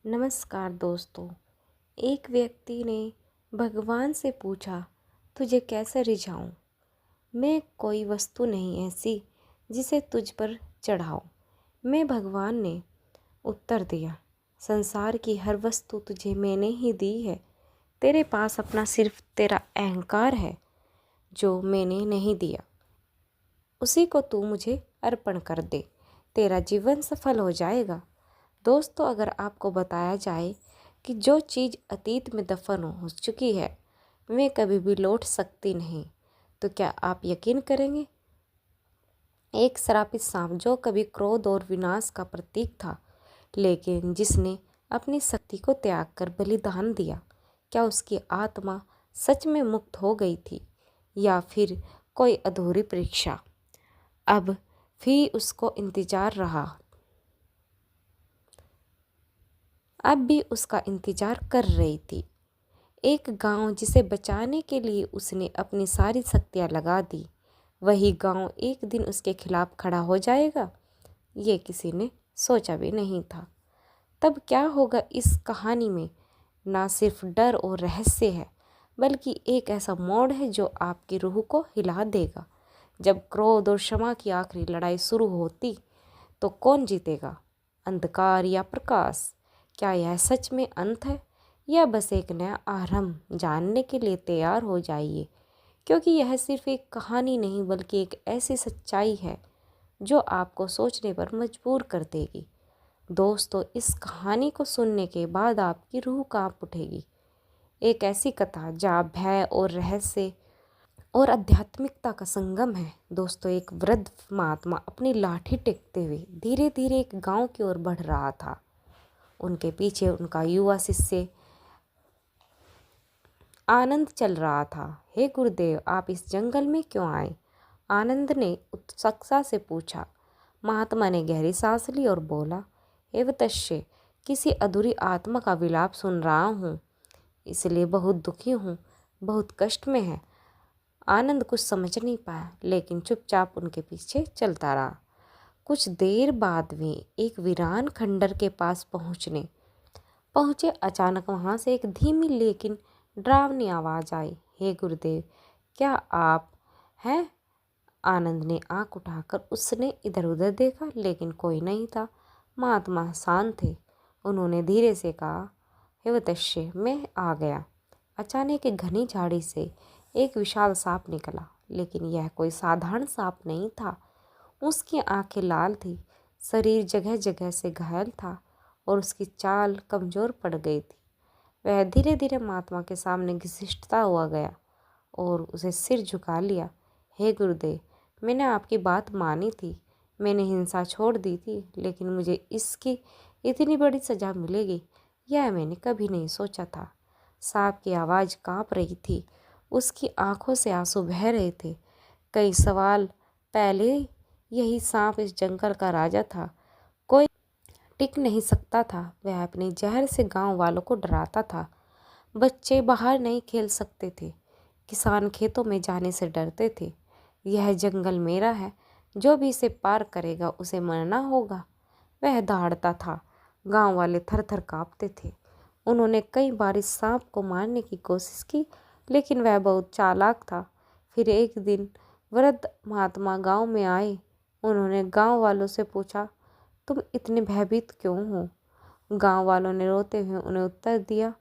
नमस्कार दोस्तों। एक व्यक्ति ने भगवान से पूछा, तुझे कैसे रिझाऊं? मैं कोई वस्तु नहीं ऐसी जिसे तुझ पर चढ़ाऊं। मैं भगवान ने उत्तर दिया, संसार की हर वस्तु तुझे मैंने ही दी है। तेरे पास अपना सिर्फ तेरा अहंकार है जो मैंने नहीं दिया। उसी को तू मुझे अर्पण कर दे, तेरा जीवन सफल हो जाएगा। दोस्तों, अगर आपको बताया जाए कि जो चीज़ अतीत में दफन हो चुकी है वे कभी भी लौट सकती नहीं, तो क्या आप यकीन करेंगे? एक श्रापित सांप जो कभी क्रोध और विनाश का प्रतीक था, लेकिन जिसने अपनी शक्ति को त्याग कर बलिदान दिया, क्या उसकी आत्मा सच में मुक्त हो गई थी या फिर कोई अधूरी परीक्षा अब भी उसको इंतजार रहा? अब भी उसका इंतजार कर रही थी। एक गांव जिसे बचाने के लिए उसने अपनी सारी शक्तियां लगा दी, वही गांव एक दिन उसके खिलाफ खड़ा हो जाएगा, ये किसी ने सोचा भी नहीं था। तब क्या होगा इस कहानी में ना सिर्फ डर और रहस्य है, बल्कि एक ऐसा मोड़ है जो आपकी रूह को हिला देगा। जब क्रोध और क्षमा की आखिरी लड़ाई शुरू होती तो कौन जीतेगा, अंधकार या प्रकाश? क्या यह सच में अंत है या बस एक नया आरंभ? जानने के लिए तैयार हो जाइए, क्योंकि यह सिर्फ एक कहानी नहीं बल्कि एक ऐसी सच्चाई है जो आपको सोचने पर मजबूर कर देगी। दोस्तों, इस कहानी को सुनने के बाद आपकी रूह कांप उठेगी। एक ऐसी कथा जहाँ भय और रहस्य और आध्यात्मिकता का संगम है। दोस्तों, एक वृद्ध महात्मा अपनी लाठी टेकते हुए धीरे धीरे एक गांव की ओर बढ़ रहा था। उनके पीछे उनका युवा शिष्य आनंद चल रहा था। हे गुरुदेव, आप इस जंगल में क्यों आए? आनंद ने उत्सुकता से पूछा। महात्मा ने गहरी सांस ली और बोला, हे वत्स्य, किसी अधूरी आत्मा का विलाप सुन रहा हूँ, इसलिए बहुत दुखी हूँ, बहुत कष्ट में है। आनंद कुछ समझ नहीं पाया, लेकिन चुपचाप उनके पीछे चलता रहा। कुछ देर बाद वे एक वीरान खंडर के पास पहुँचे। अचानक वहाँ से एक धीमी लेकिन डरावनी आवाज़ आई। हे गुरुदेव, क्या आप हैं? आनंद ने आंख उठाकर उसने इधर उधर देखा, लेकिन कोई नहीं था। महात्मा शांत थे। उन्होंने धीरे से कहा, हे वत्स्य, मैं आ गया। अचानक एक घनी झाड़ी से एक विशाल सांप निकला, लेकिन यह कोई साधारण सांप नहीं था। उसकी आंखें लाल थी, शरीर जगह जगह से घायल था और उसकी चाल कमजोर पड़ गई थी। वह धीरे धीरे महात्मा के सामने घसीटता हुआ गया और उसे सिर झुका लिया। हे गुरुदेव, मैंने आपकी बात मानी थी, मैंने हिंसा छोड़ दी थी, लेकिन मुझे इसकी इतनी बड़ी सजा मिलेगी यह मैंने कभी नहीं सोचा था। सांप की आवाज़ कांप रही थी, उसकी आंखों से आंसू बह रहे थे। कई सवाल पहले यही सांप इस जंगल का राजा था, कोई टिक नहीं सकता था। वह अपने जहर से गांव वालों को डराता था। बच्चे बाहर नहीं खेल सकते थे, किसान खेतों में जाने से डरते थे। यह जंगल मेरा है, जो भी इसे पार करेगा उसे मरना होगा, वह दहाड़ता था। गांव वाले थर थर कांपते थे। उन्होंने कई बार इस सांप को मारने की कोशिश की, लेकिन वह बहुत चालाक था। फिर एक दिन वृद्ध महात्मा गांव में आए। उन्होंने गांव वालों से पूछा, तुम इतने भयभीत क्यों हो? गांव वालों ने रोते हुए उन्हें उत्तर दिया,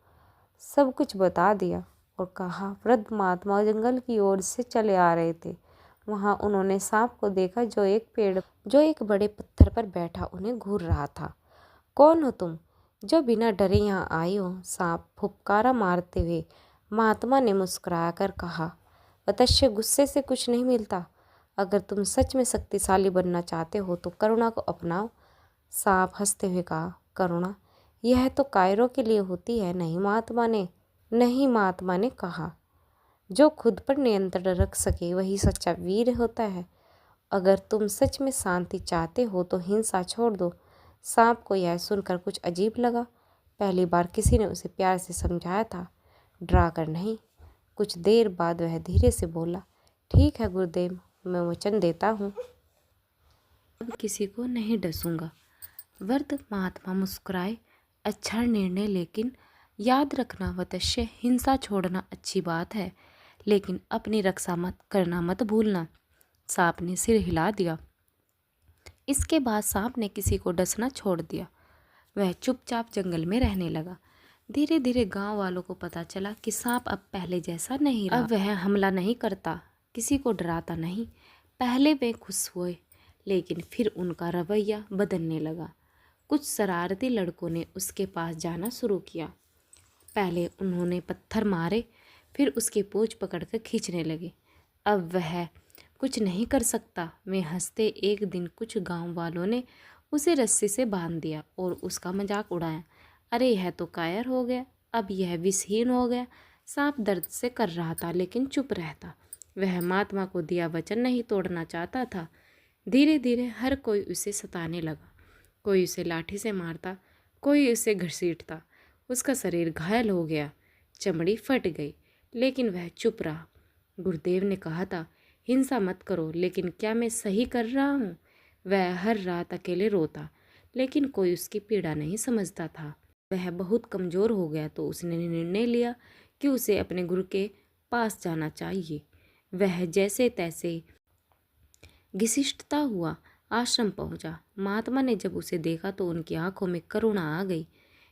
सब कुछ बता दिया और कहा, वृद्ध महात्मा जंगल की ओर से चले आ रहे थे। वहां उन्होंने सांप को देखा जो एक बड़े पत्थर पर बैठा उन्हें घूर रहा था। कौन हो तुम जो बिना डरे यहाँ आई हो? सांप फुफकारा मारते हुए महात्मा ने मुस्कुराया कर कहा, वत्स्य, गुस्से से कुछ नहीं मिलता। अगर तुम सच में शक्तिशाली बनना चाहते हो तो करुणा को अपनाओ। सांप हंसते हुए कहा, करुणा? यह तो कायरों के लिए होती है, नहीं महात्मा ने कहा, जो खुद पर नियंत्रण रख सके वही सच्चा वीर होता है। अगर तुम सच में शांति चाहते हो तो हिंसा छोड़ दो। सांप को यह सुनकर कुछ अजीब लगा। पहली बार किसी ने उसे प्यार से समझाया था, डरा कर नहीं। कुछ देर बाद वह धीरे से बोला, ठीक है गुरुदेव, मैं वचन देता हूँ, अब किसी को नहीं डसूंगा। वृद्ध महात्मा मुस्कुराए। अच्छा निर्णय, लेकिन याद रखना वत्स्य, हिंसा छोड़ना अच्छी बात है, लेकिन अपनी रक्षा मत करना मत भूलना। सांप ने सिर हिला दिया। इसके बाद सांप ने किसी को डसना छोड़ दिया। वह चुपचाप जंगल में रहने लगा। धीरे धीरे गांव वालों को पता चला कि सांप अब पहले जैसा नहीं रहा। अब वह हमला नहीं करता, किसी को डराता नहीं। पहले वे खुश हुए, लेकिन फिर उनका रवैया बदलने लगा। कुछ शरारती लड़कों ने उसके पास जाना शुरू किया। पहले उन्होंने पत्थर मारे, फिर उसकी पूंछ पकड़कर खींचने लगे। अब वह कुछ नहीं कर सकता। वे हंसते। एक दिन कुछ गांव वालों ने उसे रस्सी से बांध दिया और उसका मजाक उड़ाया। अरे यह तो कायर हो गया, अब यह विषहीन हो गया। सांप दर्द से कर रहा था, लेकिन चुप रहता। वह महात्मा को दिया वचन नहीं तोड़ना चाहता था। धीरे धीरे हर कोई उसे सताने लगा। कोई उसे लाठी से मारता, कोई उसे घसीटता। उसका शरीर घायल हो गया, चमड़ी फट गई, लेकिन वह चुप रहा। गुरुदेव ने कहा था, हिंसा मत करो, लेकिन क्या मैं सही कर रहा हूँ? वह हर रात अकेले रोता, लेकिन कोई उसकी पीड़ा नहीं समझता था। वह बहुत कमज़ोर हो गया तो उसने निर्णय लिया कि उसे अपने गुरु के पास जाना चाहिए। वह जैसे तैसे घसीटता हुआ आश्रम पहुंचा। महात्मा ने जब उसे देखा तो उनकी आंखों में करुणा आ गई।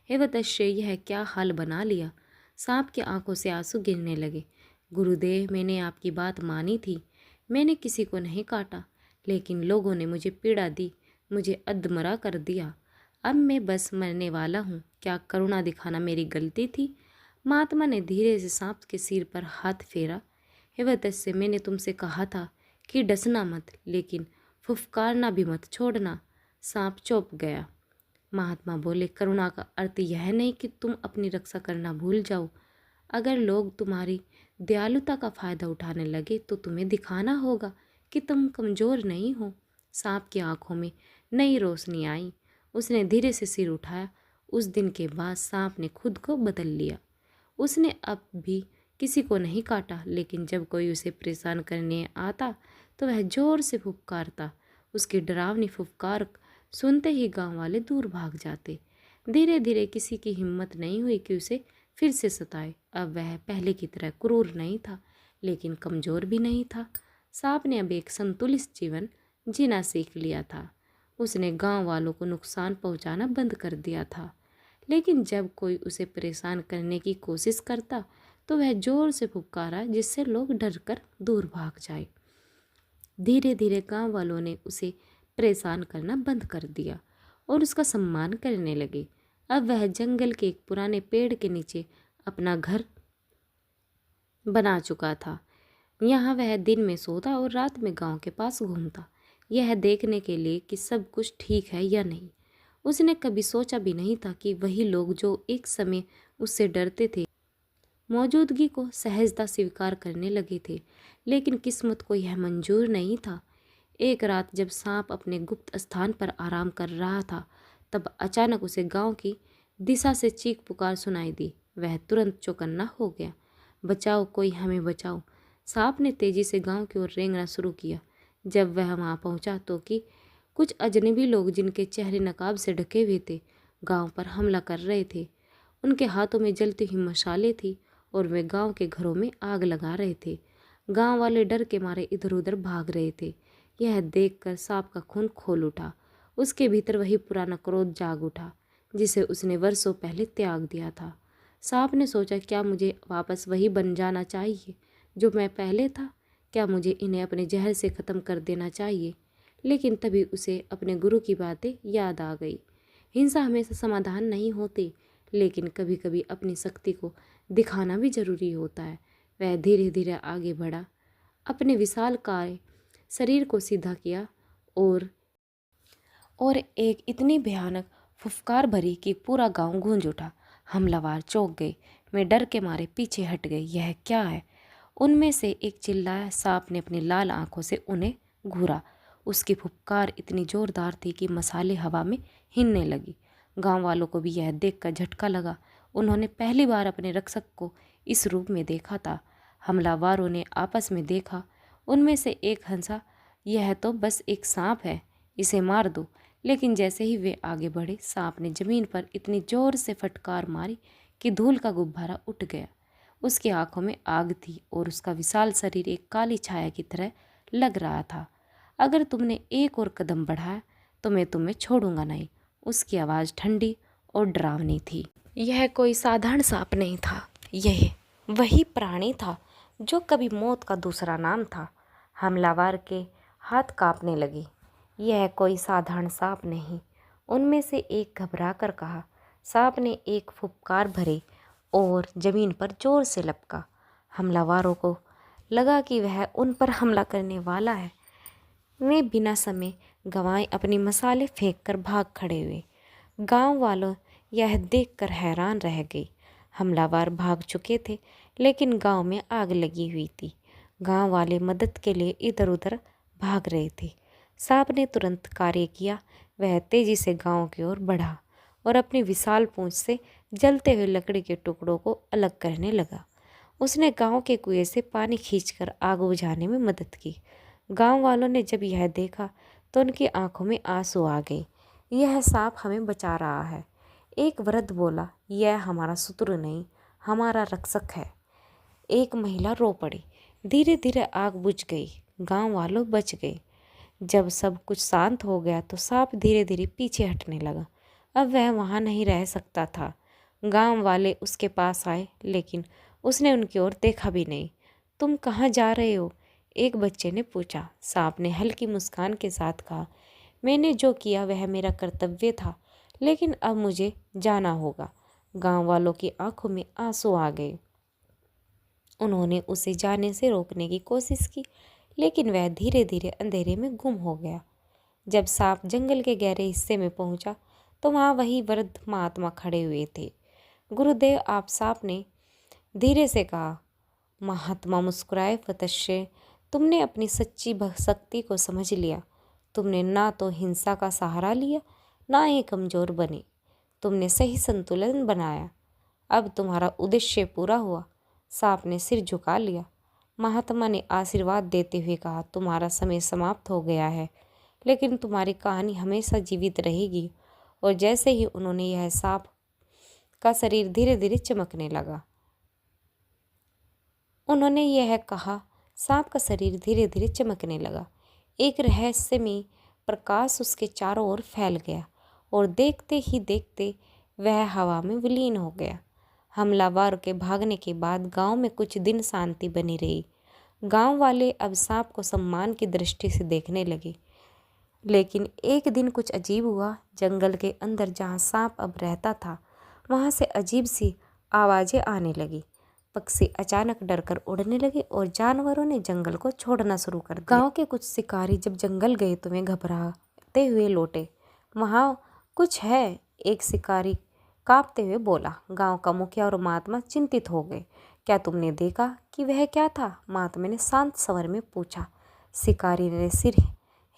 हे वत्स्य, यह क्या हाल बना लिया? सांप की आंखों से आंसू गिरने लगे। गुरुदेव, मैंने आपकी बात मानी थी। मैंने किसी को नहीं काटा, लेकिन लोगों ने मुझे पीड़ा दी, मुझे अधमरा कर दिया। अब मैं बस मरने वाला हूँ। क्या करुणा दिखाना मेरी गलती थी? महात्मा ने धीरे से सांप के सिर पर हाथ फेरा। हे वत्स्य, मैंने तुमसे कहा था कि डसना मत, लेकिन फुफकारना भी मत छोड़ना। सांप चौंक गया। महात्मा बोले, करुणा का अर्थ यह नहीं कि तुम अपनी रक्षा करना भूल जाओ। अगर लोग तुम्हारी दयालुता का फायदा उठाने लगे तो तुम्हें दिखाना होगा कि तुम कमज़ोर नहीं हो। सांप की आंखों में नई रोशनी आई। उसने धीरे से सिर उठाया। उस दिन के बाद सांप ने खुद को बदल लिया। उसने अब भी किसी को नहीं काटा, लेकिन जब कोई उसे परेशान करने आता तो वह जोर से फुफकारता। उसकी डरावनी फुफकार सुनते ही गांव वाले दूर भाग जाते। धीरे धीरे किसी की हिम्मत नहीं हुई कि उसे फिर से सताए। अब वह पहले की तरह क्रूर नहीं था, लेकिन कमज़ोर भी नहीं था। सांप ने अब एक संतुलित जीवन जीना सीख लिया था। उसने गांव वालों को नुकसान पहुंचाना बंद कर दिया था, लेकिन जब कोई उसे परेशान करने की कोशिश करता तो वह जोर से फुफकारा, जिससे लोग डरकर दूर भाग जाए। धीरे धीरे गांव वालों ने उसे परेशान करना बंद कर दिया और उसका सम्मान करने लगे। अब वह जंगल के एक पुराने पेड़ के नीचे अपना घर बना चुका था। यहाँ वह दिन में सोता और रात में गांव के पास घूमता, यह देखने के लिए कि सब कुछ ठीक है या नहीं। उसने कभी सोचा भी नहीं था कि वही लोग जो एक समय उससे डरते थे, मौजूदगी को सहजता स्वीकार करने लगे थे। लेकिन किस्मत को यह मंजूर नहीं था। एक रात जब सांप अपने गुप्त स्थान पर आराम कर रहा था, तब अचानक उसे गांव की दिशा से चीख पुकार सुनाई दी। वह तुरंत चौकन्ना हो गया। बचाओ, कोई हमें बचाओ! सांप ने तेजी से गांव की ओर रेंगना शुरू किया। जब वह वहां पहुंचा तो कि कुछ अजनबी लोग, जिनके चेहरे नकाब से ढके हुए थे, गांव पर हमला कर रहे थे। उनके हाथों में जलती हुई मशालें थी और वे गांव के घरों में आग लगा रहे थे। गांव वाले डर के मारे इधर उधर भाग रहे थे। यह देखकर सांप का खून खोल उठा। उसके भीतर वही पुराना क्रोध जाग उठा, जिसे उसने वर्षों पहले त्याग दिया था। सांप ने सोचा, क्या मुझे वापस वही बन जाना चाहिए जो मैं पहले था? क्या मुझे इन्हें अपने जहर से ख़त्म कर देना चाहिए? लेकिन तभी उसे अपने गुरु की बातें याद आ गई। हिंसा हमेशा समाधान नहीं होती, लेकिन कभी कभी अपनी शक्ति को दिखाना भी जरूरी होता है। वह धीरे धीरे आगे बढ़ा, अपने विशालकाय शरीर को सीधा किया और एक इतनी भयानक फुफकार भरी कि पूरा गांव गूंज उठा। हमलावर चौंक गए। वे डर के मारे पीछे हट गए। यह क्या है? उनमें से एक चिल्लाया। सांप ने अपनी लाल आंखों से उन्हें घूरा। उसकी फुफकार इतनी जोरदार थी कि मसाले हवा में हिलने लगी। गांव वालों को भी यह देखकर झटका लगा। उन्होंने पहली बार अपने रक्षक को इस रूप में देखा था। हमलावरों ने आपस में देखा। उनमें से एक हंसा, यह तो बस एक सांप है, इसे मार दो। लेकिन जैसे ही वे आगे बढ़े, सांप ने जमीन पर इतनी जोर से फटकार मारी कि धूल का गुब्बारा उठ गया। उसकी आंखों में आग थी और उसका विशाल शरीर एक काली छाया की तरह लग रहा था। अगर तुमने एक और कदम बढ़ाया तो मैं तुम्हें छोड़ूंगा नहीं। उसकी आवाज़ ठंडी और डरावनी थी। यह कोई साधारण सांप नहीं था, यह वही प्राणी था जो कभी मौत का दूसरा नाम था। हमलावर के हाथ कांपने लगे। यह कोई साधारण सांप नहीं, उनमें से एक घबरा कर कहा। सांप ने एक फुफकार भरे और जमीन पर जोर से लपका। हमलावरों को लगा कि वह उन पर हमला करने वाला है। वे बिना समय गंवाए अपनी मसाले फेंककर भाग खड़े हुए। गांव वालों यह देखकर हैरान रह गए। हमलावर भाग चुके थे, लेकिन गांव में आग लगी हुई थी। गांव वाले मदद के लिए इधर उधर भाग रहे थे। सांप ने तुरंत कार्य किया। वह तेजी से गांव की ओर बढ़ा और अपनी विशाल पूंछ से जलते हुए लकड़ी के टुकड़ों को अलग करने लगा। उसने गांव के कुएं से पानी खींचकर आग बुझाने में मदद की। गांव वालों ने जब यह देखा तो उनकी आंखों में आंसू आ गए। यह सांप हमें बचा रहा है, एक वृद्ध बोला। यह हमारा शत्रु नहीं, हमारा रक्षक है। एक महिला रो पड़ी। धीरे धीरे आग बुझ गई। गांव वालों बच गए। जब सब कुछ शांत हो गया तो सांप धीरे धीरे पीछे हटने लगा। अब वह वहां नहीं रह सकता था। गांव वाले उसके पास आए, लेकिन उसने उनकी ओर देखा भी नहीं। तुम कहाँ जा रहे हो? एक बच्चे ने पूछा। सांप ने हल्की मुस्कान के साथ कहा, मैंने जो किया वह मेरा कर्तव्य था, लेकिन अब मुझे जाना होगा। गांव वालों की आंखों में आंसू आ गए। उन्होंने उसे जाने से रोकने की कोशिश की, लेकिन वह धीरे धीरे अंधेरे में गुम हो गया। जब सांप जंगल के गहरे हिस्से में पहुंचा तो वहां वही वृद्ध महात्मा खड़े हुए थे। गुरुदेव, आप, सांप ने धीरे से कहा। महात्मा मुस्कुराए। वत्स्य, तुमने अपनी सच्ची शक्ति को समझ लिया। तुमने ना तो हिंसा का सहारा लिया, ना ही कमजोर बने। तुमने सही संतुलन बनाया। अब तुम्हारा उद्देश्य पूरा हुआ। सांप ने सिर झुका लिया। महात्मा ने आशीर्वाद देते हुए कहा, तुम्हारा समय समाप्त हो गया है, लेकिन तुम्हारी कहानी हमेशा जीवित रहेगी। और जैसे ही उन्होंने यह सांप का शरीर धीरे धीरे चमकने लगा, उन्होंने यह कहा, सांप का शरीर धीरे धीरे चमकने लगा। एक रहस्यमय प्रकाश उसके चारों ओर फैल गया और देखते ही देखते वह हवा में विलीन हो गया। हमलावर के भागने के बाद गांव में कुछ दिन शांति बनी रही। गांव वाले अब सांप को सम्मान की दृष्टि से देखने लगे। लेकिन एक दिन कुछ अजीब हुआ। जंगल के अंदर जहां सांप अब रहता था, वहां से अजीब सी आवाजें आने लगी। पक्षी अचानक डरकर उड़ने लगे और जानवरों ने जंगल को छोड़ना शुरू कर दिया। गांव के कुछ शिकारी जब जंगल गए तो वे घबराते हुए लौटे। वहां कुछ है, एक शिकारी कांपते हुए बोला। गांव का मुखिया और महात्मा चिंतित हो गए। क्या तुमने देखा कि वह क्या था? महात्मा ने शांत स्वर में पूछा। शिकारी ने सिर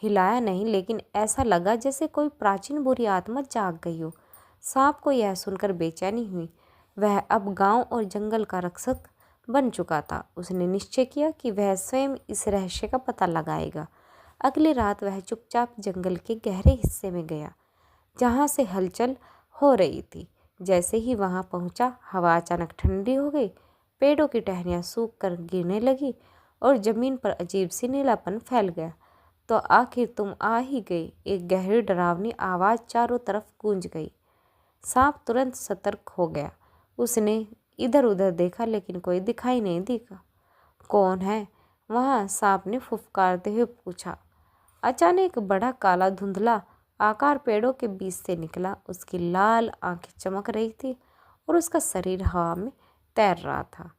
हिलाया। नहीं, लेकिन ऐसा लगा जैसे कोई प्राचीन बुरी आत्मा जाग गई हो। सांप को यह सुनकर बेचैनी हुई। वह अब गांव और जंगल का रक्षक बन चुका था। उसने निश्चय किया कि वह स्वयं इस रहस्य का पता लगाएगा। अगली रात वह चुपचाप जंगल के गहरे हिस्से में गया, जहां से हलचल हो रही थी। जैसे ही वहां पहुंचा, हवा अचानक ठंडी हो गई। पेड़ों की टहनियाँ सूख कर गिरने लगी और जमीन पर अजीब सी नीलापन फैल गया। तो आखिर तुम आ ही गए, एक गहरी डरावनी आवाज़ चारों तरफ गूंज गई। सांप तुरंत सतर्क हो गया। उसने इधर उधर देखा, लेकिन कोई दिखाई नहीं दिया। कौन है वहाँ? सांप ने फुफकारते हुए पूछा। अचानक एक बड़ा काला धुंधला आकार पेड़ों के बीच से निकला। उसकी लाल आंखें चमक रही थी और उसका शरीर हवा में तैर रहा था।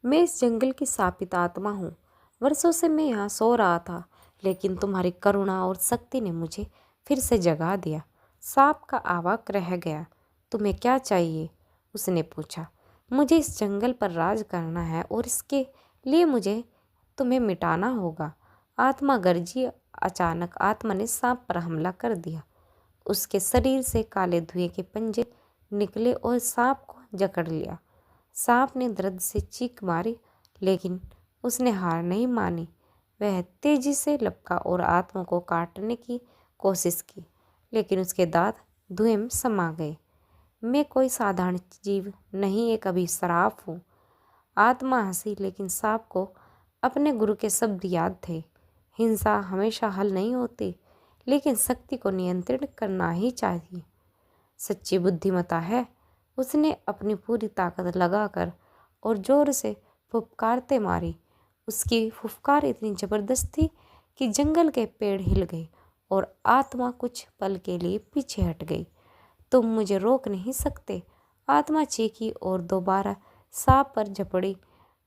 मैं इस जंगल की शापित आत्मा हूँ। वर्षों से मैं यहाँ सो रहा था, लेकिन तुम्हारी करुणा और शक्ति ने मुझे फिर से जगा दिया। सांप का आवाक रह गया। तुम्हें क्या चाहिए? उसने पूछा। मुझे इस जंगल पर राज करना है और इसके लिए मुझे तुम्हें मिटाना होगा। आत्मा गरजी। अचानक आत्मा ने सांप पर हमला कर दिया। उसके शरीर से काले धुएं के पंजे निकले और सांप को जकड़ लिया। सांप ने दर्द से चीख मारी, लेकिन उसने हार नहीं मानी। वह तेजी से लपका और आत्मा को काटने की कोशिश की, लेकिन उसके दांत धुएं में समा गए। मैं कोई साधारण जीव नहीं, एक अभिशाप हूँ। आत्मा हंसी, लेकिन सांप को अपने गुरु के शब्द याद थे। हिंसा हमेशा हल नहीं होती, लेकिन शक्ति को नियंत्रित करना ही चाहिए। सच्ची बुद्धिमत्ता है। उसने अपनी पूरी ताकत लगाकर और जोर से फुफकारते मारी। उसकी फुफकार इतनी जबरदस्त थी कि जंगल के पेड़ हिल गए और आत्मा कुछ पल के लिए पीछे हट गई। तुम मुझे रोक नहीं सकते, आत्मा चीखी और दोबारा सांप पर झपड़ी।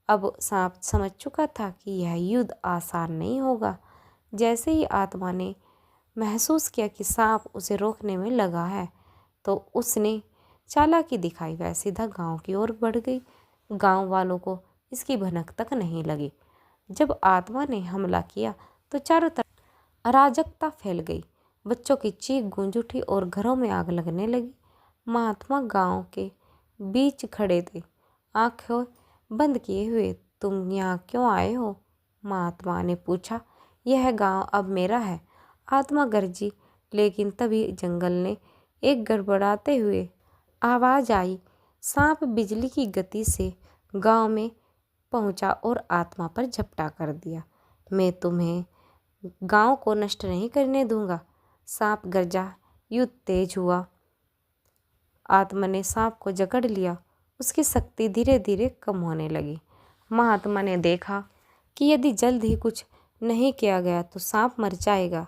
अब सांप समझ चुका था कि यह युद्ध आसान नहीं होगा। जैसे ही आत्मा ने महसूस किया कि सांप उसे रोकने में लगा है, तो उसने चालाकी दिखाई। वह सीधा गांव की ओर बढ़ गई। गांव वालों को इसकी भनक तक नहीं लगी। जब आत्मा ने हमला किया तो चारों तरफ अराजकता फैल गई। बच्चों की चीख गूंज उठी और घरों में आग लगने लगी। महात्मा गांव के बीच खड़े थे, आंखें बंद किए हुए। तुम यहाँ क्यों आए हो? महात्मा ने पूछा। यह गांव अब मेरा है, आत्मा गरजी। लेकिन तभी जंगल ने एक गड़बड़ाते हुए आवाज आई। सांप बिजली की गति से गांव में पहुंचा और आत्मा पर झपटा कर दिया। मैं तुम्हें गांव को नष्ट नहीं करने दूंगा, सांप गरजा। युद्ध तेज हुआ। आत्मा ने सांप को जकड़ लिया। उसकी शक्ति धीरे धीरे कम होने लगी। महात्मा ने देखा कि यदि जल्द ही कुछ नहीं किया गया तो सांप मर जाएगा।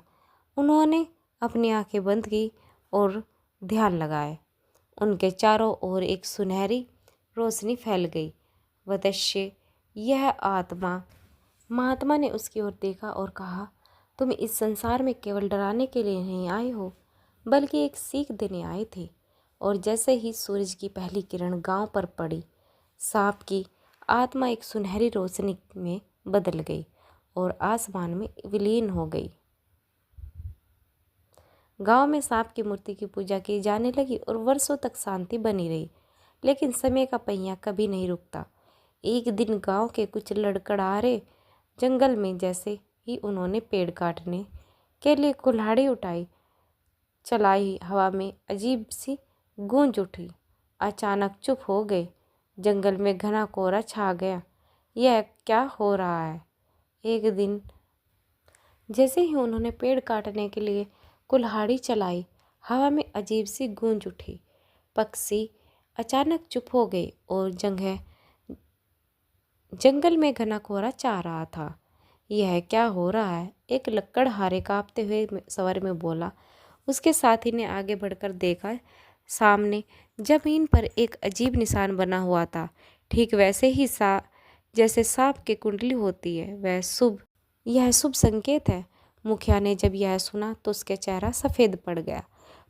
उन्होंने अपनी आंखें बंद की और ध्यान लगाए। उनके चारों ओर एक सुनहरी रोशनी फैल गई। वत्स्य, यह आत्मा। महात्मा ने उसकी ओर देखा और कहा, तुम इस संसार में केवल डराने के लिए नहीं आए हो, बल्कि एक सीख देने आए थे। और जैसे ही सूरज की पहली किरण गांव पर पड़ी, सांप की आत्मा एक सुनहरी रोशनी में बदल गई और आसमान में विलीन हो गई। गांव में सांप की मूर्ति की पूजा की जाने लगी और वर्षों तक शांति बनी रही। लेकिन समय का पहिया कभी नहीं रुकता। एक दिन गांव के कुछ लड़खड़ारे जंगल में जैसे ही उन्होंने पेड़ काटने के लिए कुल्हाड़ी उठाई, चलाई, हवा में अजीब सी गूंज उठी। अचानक चुप हो गए। जंगल में घना कोहरा छा गया। यह क्या हो रहा है? एक दिन जैसे ही उन्होंने पेड़ काटने के लिए कुल्हाड़ी चलाई, हवा में अजीब सी गूंज उठी। पक्षी अचानक चुप हो गए और जंगल में घना कोहरा छा रहा था। यह क्या हो रहा है? एक लकड़हारे कांपते हुए स्वर में बोला। उसके साथी ने आगे बढ़कर देखा। सामने जमीन पर एक अजीब निशान बना हुआ था, ठीक वैसे ही जैसे सांप की कुंडली होती है। यह शुभ संकेत है। मुखिया ने जब यह सुना तो उसका चेहरा सफ़ेद पड़ गया।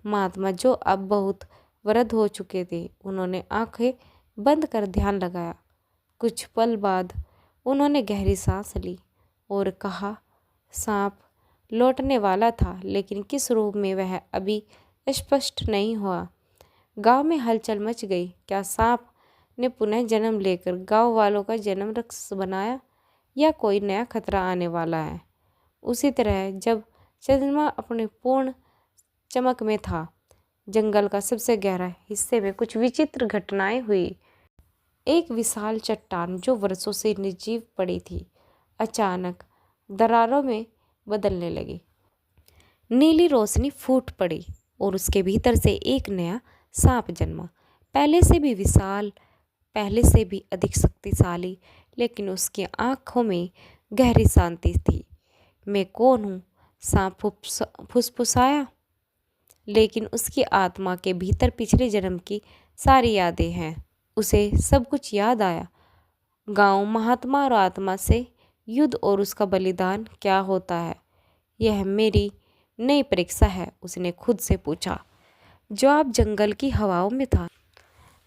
महात्मा, जो अब बहुत वृद्ध हो चुके थे, उन्होंने आंखें बंद कर ध्यान लगाया। कुछ पल बाद उन्होंने गहरी सांस ली और कहा, सांप लौटने वाला था, लेकिन किस रूप में वह अभी स्पष्ट नहीं हुआ। गांव में हलचल मच गई। क्या सांप ने पुनः जन्म लेकर गांव वालों का जन्म रक्षस बनाया, या कोई नया खतरा आने वाला है? उसी तरह जब चंद्रमा अपने पूर्ण चमक में था, जंगल का सबसे गहरा हिस्से में कुछ विचित्र घटनाएं हुई। एक विशाल चट्टान जो वर्षों से निर्जीव पड़ी थी, अचानक दरारों में बदलने लगी। नीली रोशनी फूट पड़ी और उसके भीतर से एक नया सांप जन्मा। पहले से भी विशाल, पहले से भी अधिक शक्तिशाली, लेकिन उसकी आंखों में गहरी शांति थी। मैं कौन हूँ? सांप फुसफुसाया। लेकिन उसकी आत्मा के भीतर पिछले जन्म की सारी यादें हैं। उसे सब कुछ याद आया। गांव, महात्मा और आत्मा से युद्ध और उसका बलिदान क्या होता है? यह मेरी नई परीक्षा है, उसने खुद से पूछा। जवाब जंगल की हवाओं में था।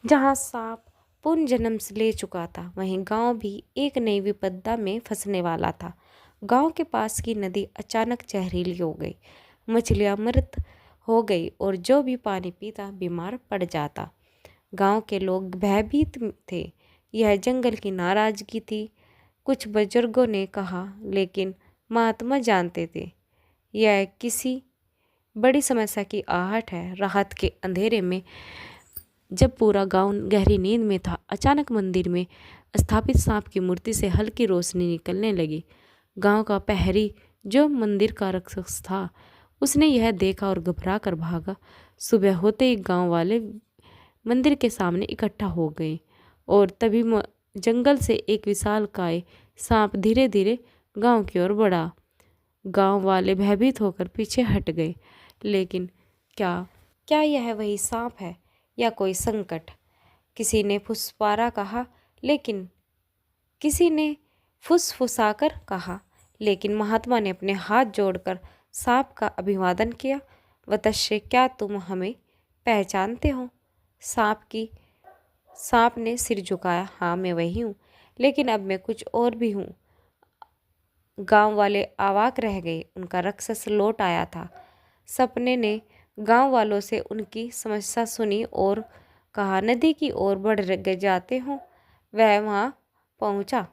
जहाँ सांप पुनर्जन्म ले चुका था, वहीं गांव भी एक नई विपदा में फंसने वाला था। गांव के पास की नदी अचानक जहरीली हो गई। मछलियाँ मृत हो गई और जो भी पानी पीता बीमार पड़ जाता। गांव के लोग भयभीत थे। यह जंगल की नाराजगी थी, कुछ बुजुर्गों ने कहा, लेकिन महात्मा जानते थे यह किसी बड़ी समस्या की आहट है। रात के अंधेरे में जब पूरा गांव गहरी नींद में था, अचानक मंदिर में स्थापित सांप की मूर्ति से हल्की रोशनी निकलने लगी। गांव का प्रहरी, जो मंदिर का रक्षक था, उसने यह देखा और घबरा कर भागा। सुबह होते ही गांव वाले मंदिर के सामने इकट्ठा हो गए और तभी जंगल से एक विशालकाय सांप धीरे धीरे गांव की ओर बढ़ा। गांव वाले भयभीत होकर पीछे हट गए। लेकिन क्या क्या यह वही सांप है या कोई संकट? किसी ने फुसफुसाकर कहा, लेकिन महात्मा ने अपने हाथ जोड़कर सांप का अभिवादन किया। वत्स्य, क्या तुम हमें पहचानते हो? सांप ने सिर झुकाया। हाँ, मैं वही हूँ, लेकिन अब मैं कुछ और भी हूँ। गांव वाले अवाक रह गए। उनका राक्षस लौट आया था। सपने ने गांव वालों से उनकी समस्या सुनी और कहा, नदी की ओर बढ़ जाते हो। वह वहां पहुंचा।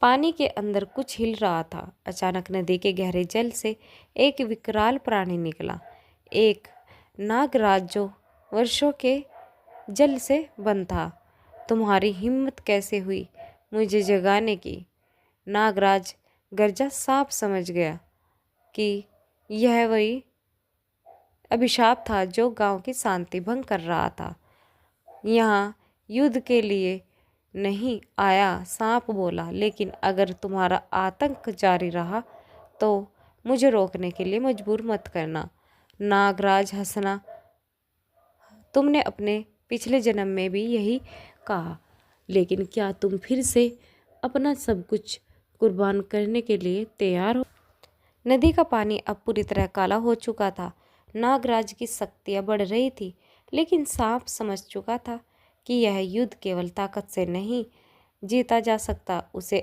पानी के अंदर कुछ हिल रहा था। अचानक नदी के गहरे जल से एक विकराल प्राणी निकला, एक नागराज जो वर्षों के जल से बंद था। तुम्हारी हिम्मत कैसे हुई मुझे जगाने की? नागराज गर्जा। सांप समझ गया कि यह वही अभिशाप था जो गांव की शांति भंग कर रहा था। यहाँ युद्ध के लिए नहीं आया, सांप बोला, लेकिन अगर तुम्हारा आतंक जारी रहा तो मुझे रोकने के लिए मजबूर मत करना। नागराज हंसना। तुमने अपने पिछले जन्म में भी यही कहा, लेकिन क्या तुम फिर से अपना सब कुछ कुर्बान करने के लिए तैयार हो? नदी का पानी अब पूरी तरह काला हो चुका था। नागराज की शक्तियाँ बढ़ रही थी, लेकिन सांप समझ चुका था कि यह युद्ध केवल ताकत से नहीं जीता जा सकता। उसे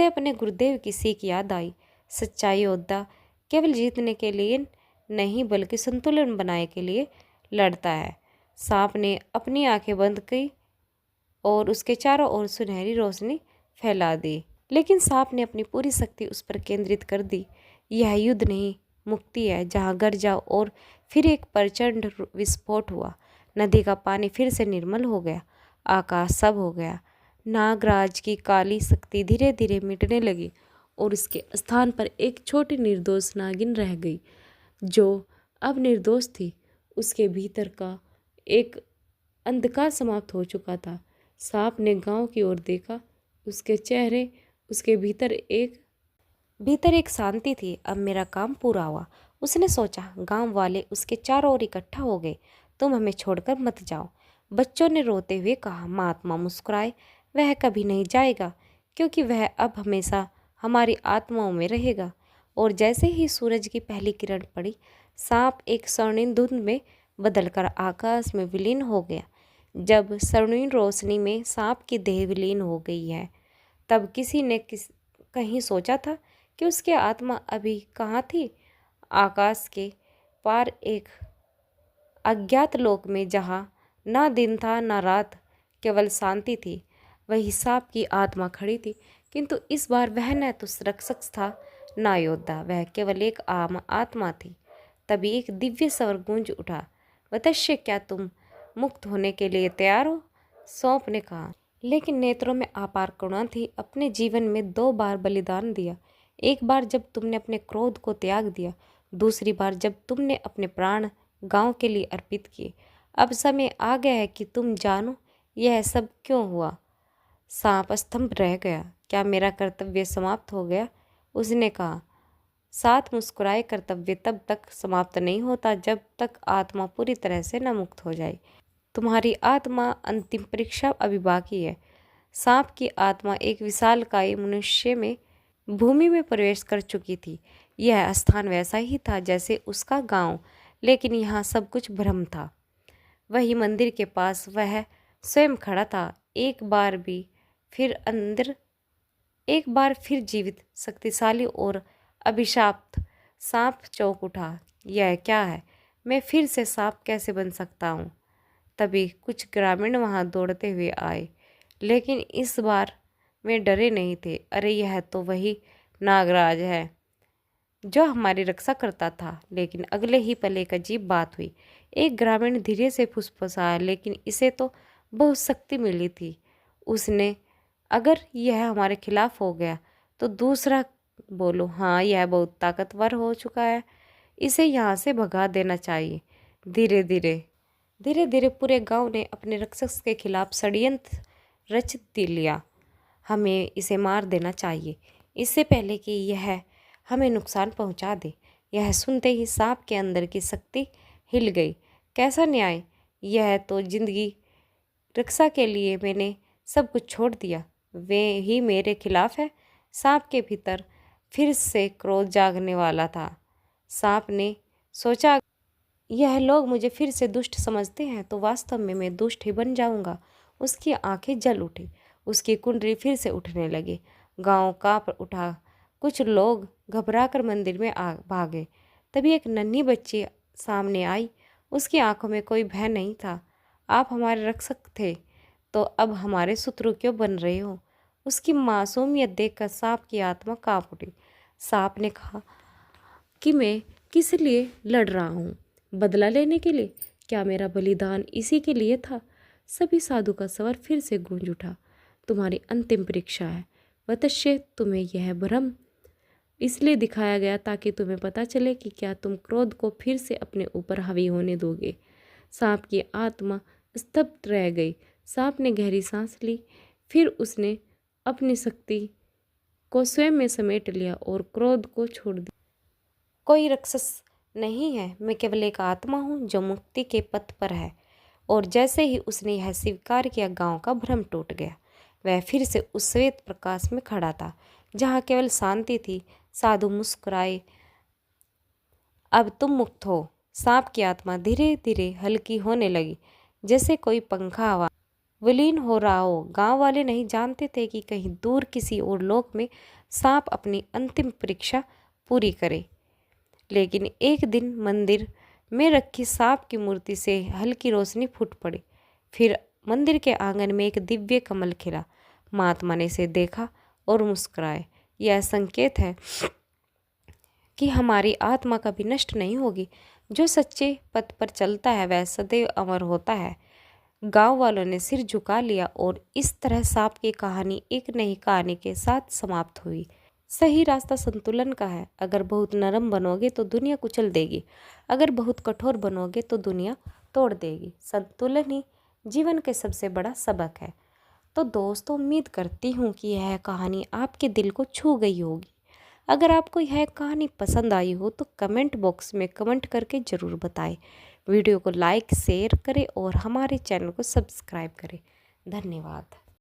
अपने गुरुदेव की सीख याद आई। सच्चा योद्धा केवल जीतने के लिए नहीं, बल्कि संतुलन बनाए के लिए लड़ता है। सांप ने अपनी आंखें बंद की और उसके चारों ओर सुनहरी रोशनी फैला दी, लेकिन सांप ने अपनी पूरी शक्ति उस पर केंद्रित कर दी। यह युद्ध नहीं, मुक्ति है, जहाँ गरजा और फिर एक प्रचंड विस्फोट हुआ। नदी का पानी फिर से निर्मल हो गया। आकाश सब हो गया। नागराज की काली शक्ति धीरे धीरे मिटने लगी और उसके स्थान पर एक छोटी निर्दोष नागिन रह गई, जो अब निर्दोष थी। उसके भीतर का एक अंधकार समाप्त हो चुका था। सांप ने गांव की ओर देखा। उसके भीतर एक शांति थी। अब मेरा काम पूरा हुआ, उसने सोचा। गांव वाले उसके चारों ओर इकट्ठा हो गए। तुम हमें छोड़कर मत जाओ, बच्चों ने रोते हुए कहा। महात्मा मुस्कुराए। वह कभी नहीं जाएगा, क्योंकि वह अब हमेशा हमारी आत्माओं में रहेगा। और जैसे ही सूरज की पहली किरण पड़ी, सांप एक स्वर्णिम धुंध में बदलकर आकाश में विलीन हो गया। जब स्वर्णिम रोशनी में सांप की देह विलीन हो गई है, तब किसी ने कहीं सोचा था कि उसकी आत्मा अभी कहाँ थी? आकाश के पार एक अज्ञात लोक में, जहाँ ना दिन था ना रात, केवल शांति थी। वही सांप की आत्मा खड़ी थी, किंतु इस बार वह न तो रक्षक था ना योद्धा, वह केवल एक आम आत्मा थी। तभी एक दिव्य स्वर गूंज उठा। वत्स्य, क्या तुम मुक्त होने के लिए तैयार हो? सौंप ने कहा, लेकिन नेत्रों में अपार करुणा थी। अपने जीवन में 2 बार बलिदान दिया, एक बार जब तुमने अपने क्रोध को त्याग दिया, दूसरी बार जब तुमने अपने प्राण गांव के लिए अर्पित किए। अब समय आ गया है कि तुम जानो यह सब क्यों हुआ। सांप स्तंभ रह गया। क्या मेरा कर्तव्य समाप्त हो गया? उसने कहा। साथ मुस्कुराए, कर्तव्य तब तक समाप्त नहीं होता जब तक आत्मा पूरी तरह से न मुक्त हो जाए। तुम्हारी आत्मा अंतिम परीक्षा अभी बाकी है। सांप की आत्मा एक विशालकाय मनुष्य में भूमि में प्रवेश कर चुकी थी। यह स्थान वैसा ही था जैसे उसका गांव, लेकिन यहाँ सब कुछ भ्रम था। वही मंदिर के पास वह स्वयं खड़ा था, एक बार फिर जीवित, शक्तिशाली और अभिशाप्त। सांप चौंक उठा। यह क्या है? मैं फिर से सांप कैसे बन सकता हूँ? तभी कुछ ग्रामीण वहां दौड़ते हुए आए, लेकिन इस बार वे डरे नहीं थे। अरे, यह तो वही नागराज है जो हमारी रक्षा करता था। लेकिन अगले ही पल एक अजीब बात हुई। एक ग्रामीण धीरे से फुसफुसाया, लेकिन इसे तो बहुत शक्ति मिली थी। उसने, अगर यह हमारे खिलाफ हो गया तो दूसरा बोलो, हाँ यह बहुत ताकतवर हो चुका है, इसे यहाँ से भगा देना चाहिए। धीरे धीरे पूरे गांव ने अपने राक्षस के खिलाफ षड्यंत्र रच लिया। हमें इसे मार देना चाहिए, इससे पहले कि यह हमें नुकसान पहुंचा दे। यह सुनते ही सांप के अंदर की शक्ति हिल गई। कैसा न्याय! यह तो जिंदगी रक्षा के लिए मैंने सब कुछ छोड़ दिया, वे ही मेरे खिलाफ है। सांप के भीतर फिर से क्रोध जागने वाला था। सांप ने सोचा, यह लोग मुझे फिर से दुष्ट समझते हैं तो वास्तव में मैं दुष्ट ही बन जाऊंगा। उसकी आंखें जल उठी, उसकी कुंडली फिर से उठने लगी। गांव कांप उठा। कुछ लोग घबराकर मंदिर में भागे। तभी एक नन्ही बच्ची सामने आई। उसकी आंखों में कोई भय नहीं था। आप हमारे रक्षक थे, तो अब हमारे शत्रु क्यों बन रहे हो? उसकी मासूमियत देखकर सांप की आत्मा कांप उठी। सांप ने कहा कि मैं किस लिए लड़ रहा हूँ? बदला लेने के लिए? क्या मेरा बलिदान इसी के लिए था? सभी साधु का स्वर फिर से गूंज उठा। तुम्हारी अंतिम परीक्षा है वत्स्य। तुम्हें यह भ्रम इसलिए दिखाया गया ताकि तुम्हें पता चले कि क्या तुम क्रोध को फिर से अपने ऊपर हावी होने दोगे। सांप की आत्मा स्तब्ध रह गई। सांप ने गहरी सांस ली, फिर उसने अपनी शक्ति को स्वयं में समेट लिया और क्रोध को छोड़ दिया। कोई राक्षस नहीं है, मैं केवल एक आत्मा हूँ जो मुक्ति के पथ पर है। और जैसे ही उसने यह स्वीकार किया, गांव का भ्रम टूट गया। वह फिर से उस श्वेत प्रकाश में खड़ा था जहाँ केवल शांति थी। साधु मुस्कुराए, अब तुम मुक्त हो। सांप की आत्मा धीरे धीरे हल्की होने लगी, जैसे कोई पंखा हवा विलीन हो रहा हो। गांव वाले नहीं जानते थे कि कहीं दूर किसी और लोक में सांप अपनी अंतिम परीक्षा पूरी करे। लेकिन एक दिन मंदिर में रखी सांप की मूर्ति से हल्की रोशनी फूट पड़ी। फिर मंदिर के आंगन में एक दिव्य कमल खिला। महात्मा ने इसे देखा और मुस्कुराए। यह संकेत है कि हमारी आत्मा कभी नष्ट नहीं होगी। जो सच्चे पथ पर चलता है वह सदैव अमर होता है। गांव वालों ने सिर झुका लिया और इस तरह सांप की कहानी एक नई कहानी के साथ समाप्त हुई। सही रास्ता संतुलन का है। अगर बहुत नरम बनोगे तो दुनिया कुचल देगी, अगर बहुत कठोर बनोगे तो दुनिया तोड़ देगी। संतुलन ही जीवन के सबसे बड़ा सबक है। तो दोस्तों, उम्मीद करती हूँ कि यह कहानी आपके दिल को छू गई होगी। अगर आपको यह कहानी पसंद आई हो तो कमेंट बॉक्स में कमेंट करके ज़रूर बताएं। वीडियो को लाइक शेयर करें और हमारे चैनल को सब्सक्राइब करें। धन्यवाद।